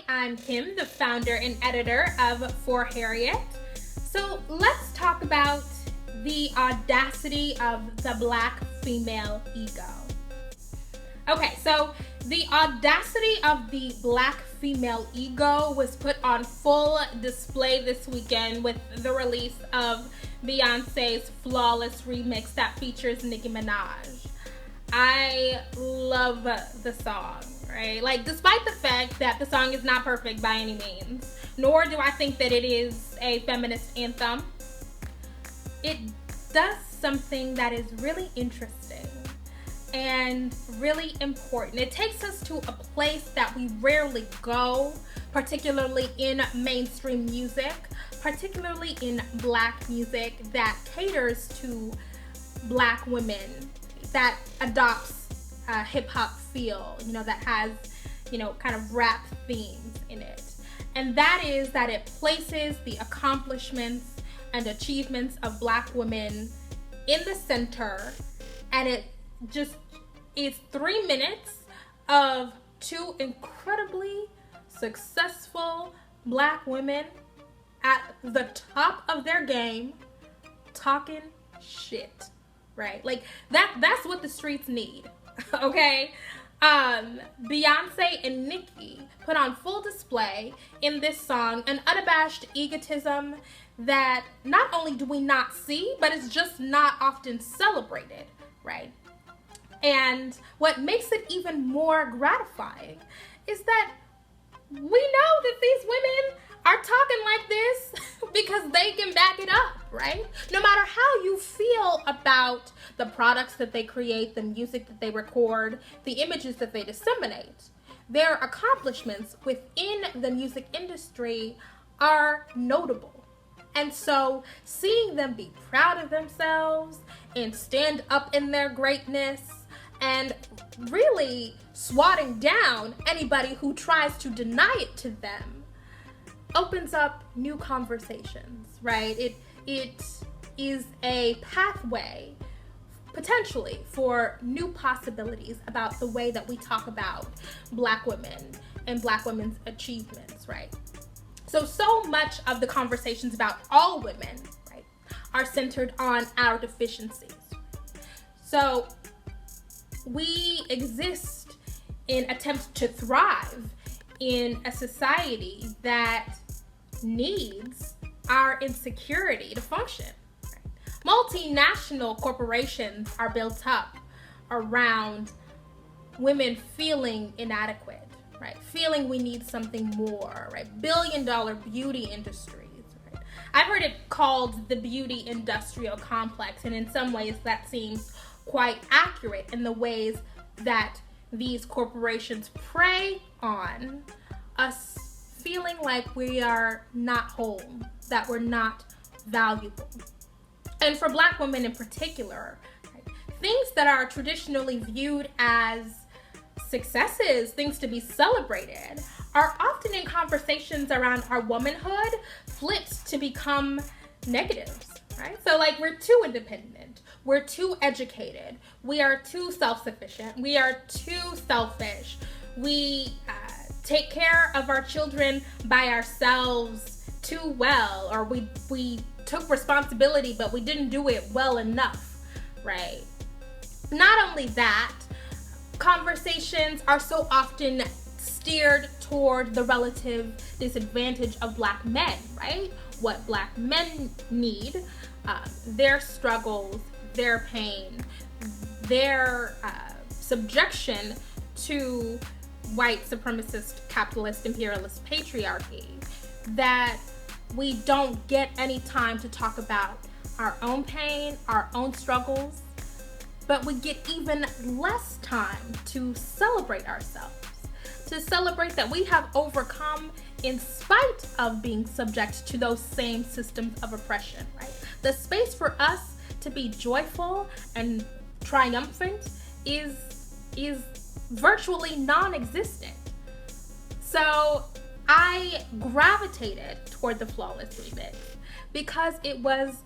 I'm Kim, the founder and editor of For Harriet. So let's talk about the audacity of the Black female ego. Okay, so the audacity of the Black female ego was put on full display this weekend with the release of Beyoncé's Flawless remix that features Nicki Minaj. I love the song, right? Like, despite the fact that the song is not perfect by any means, nor do I think that it is a feminist anthem, it does something that is really interesting and really important. It takes us to a place that we rarely go, particularly in mainstream music, particularly in Black music that caters to Black women, that adopts a hip-hop feel, that has, kind of rap themes in it. And that is that it places the accomplishments and achievements of Black women in the center, and it just is 3 minutes of two incredibly successful Black women at the top of their game talking shit, right? Like that's what the streets need. Okay? Beyoncé and Nicki put on full display in this song an unabashed egotism that not only do we not see, but it's just not often celebrated, right? And what makes it even more gratifying is that we know that these women are talking like this because they can back it up, right? No matter how you feel about the products that they create, the music that they record, the images that they disseminate, their accomplishments within the music industry are notable. And so seeing them be proud of themselves and stand up in their greatness and really swatting down anybody who tries to deny it to them opens up new conversations, right? It is a pathway potentially for new possibilities about the way that we talk about Black women and Black women's achievements, right? So much of the conversations about all women, right, are centered on our deficiencies. So we exist in attempts to thrive in a society that needs our insecurity to function. Right? Multinational corporations are built up around women feeling inadequate, right? Feeling we need something more, right? billion-dollar beauty industries, right? I've heard it called the beauty industrial complex, and in some ways that seems quite accurate in the ways that these corporations prey on us feeling like we are not whole, that we're not valuable. And for Black women in particular, right, things that are traditionally viewed as successes, things to be celebrated, are often in conversations around our womanhood flipped to become negatives, right? So like, we're too independent, we're too educated, we are too self-sufficient, we are too selfish, we take care of our children by ourselves too well, or we took responsibility but we didn't do it well enough, right? Not only that, conversations are so often steered toward the relative disadvantage of Black men, right? What Black men need, their struggles, their pain, their subjection to white supremacist, capitalist, imperialist patriarchy, that we don't get any time to talk about our own pain, our own struggles, but we get even less time to celebrate ourselves, to celebrate that we have overcome in spite of being subject to those same systems of oppression, right? The space for us to be joyful and triumphant is virtually non-existent. So I gravitated toward the Flawless remix because it was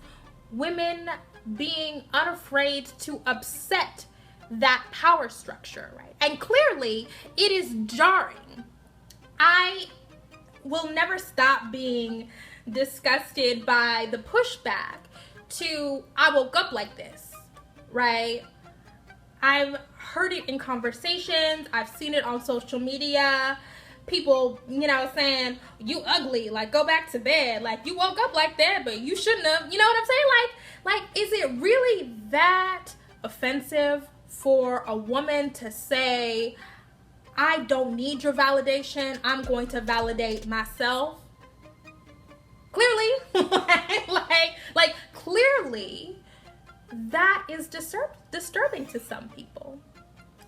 women being unafraid to upset that power structure, right? And clearly it is jarring. I will never stop being disgusted by the pushback to I woke up like this, right? I've heard it in conversations. I've seen it on social media. People, saying, you ugly, like, go back to bed. Like, you woke up like that, but you shouldn't have. You know what I'm saying? Like, is it really that offensive for a woman to say, I don't need your validation, I'm going to validate myself? Clearly, like clearly, that is disturbing to some people.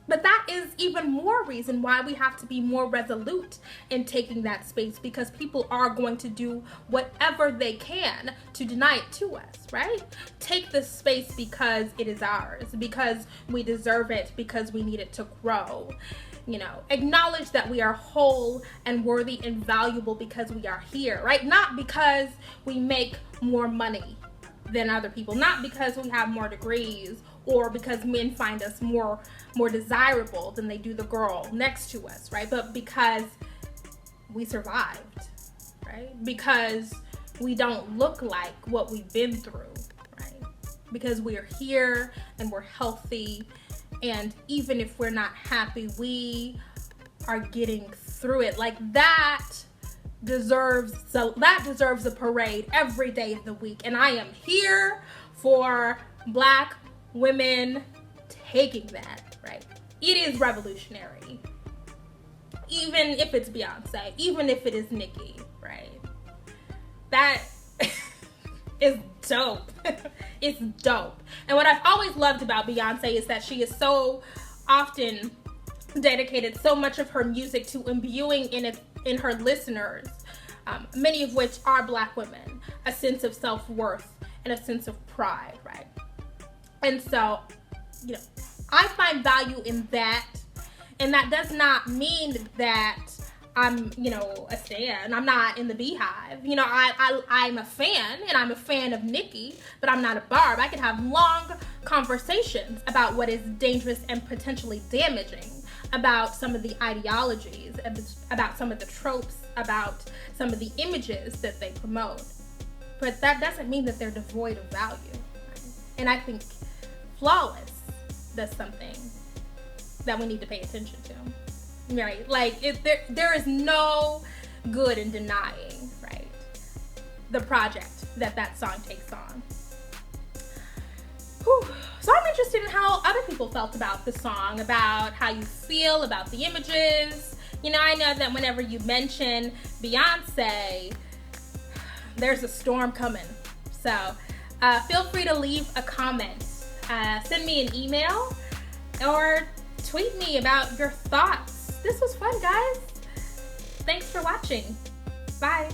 But that is even more reason why we have to be more resolute in taking that space, because people are going to do whatever they can to deny it to us, right? Take this space because it is ours, because we deserve it, because we need it to grow. Acknowledge that we are whole and worthy and valuable because we are here, right? Not because we make more money than other people, not because we have more degrees, or because men find us more desirable than they do the girl next to us, right? But because we survived, right? Because we don't look like what we've been through, right? Because we're here and we're healthy, and even if we're not happy, we are getting through it. Like, that deserves a parade every day of the week, and I am here for Black women taking that, right? It is revolutionary. Even if it's Beyonce, even if it is Nicki, right? That is dope. It's dope. And what I've always loved about Beyonce is that she is so often dedicated so much of her music to imbuing in her listeners, many of which are Black women, a sense of self-worth and a sense of pride, right? And so, I find value in that, and that does not mean that I'm, a stan. I'm not in the beehive. I'm a fan, and I'm a fan of Nicki, but I'm not a barb. I can have long conversations about what is dangerous and potentially damaging about some of the ideologies, about some of the tropes, about some of the images that they promote. But that doesn't mean that they're devoid of value. Right? And I think Flawless does something that we need to pay attention to, right? Like, there is no good in denying, right, the project that song takes on. Whew. So I'm interested in how other people felt about the song, about how you feel about the images. I know that whenever you mention Beyonce, there's a storm coming. So feel free to leave a comment. Send me an email or tweet me about your thoughts. This was fun, guys. Thanks for watching. Bye.